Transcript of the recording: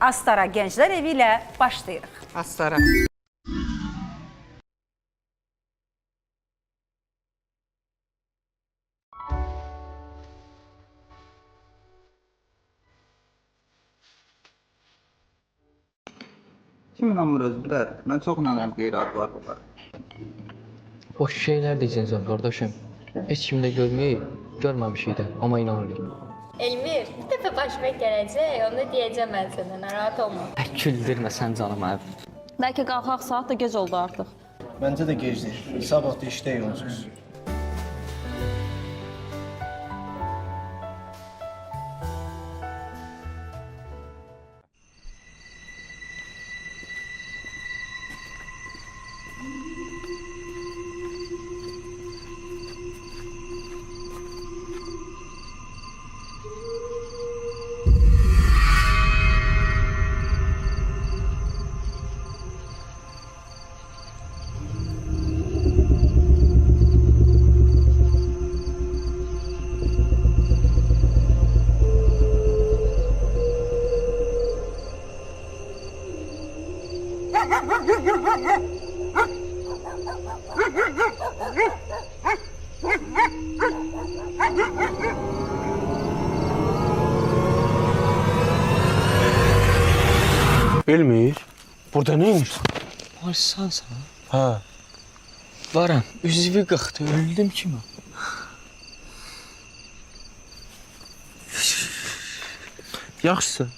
Astara Gənclər Evi ilə başlayırıq. Astara. Kim inanmır özbülər? Mən çox inanıram qeyri-adlar var. Boş şeyler diyeceksin kardeşim. Hiç kimde görmeyip, görmemişik de ama inanırım. Elmir, bir dəfə başıma gələcək, onu deyəcəm mən sənə, narahat olma. Güldürme sen canım abi. Bəlkə qalxaq, saat da gec oldu artıq. Bence de gec değil. Sabah da işte olacağız. Elmir, burada neymiş? Varsan sen. Ha, Varam, üzüvü qıxdı, öldüm ki mən. yaxşısı.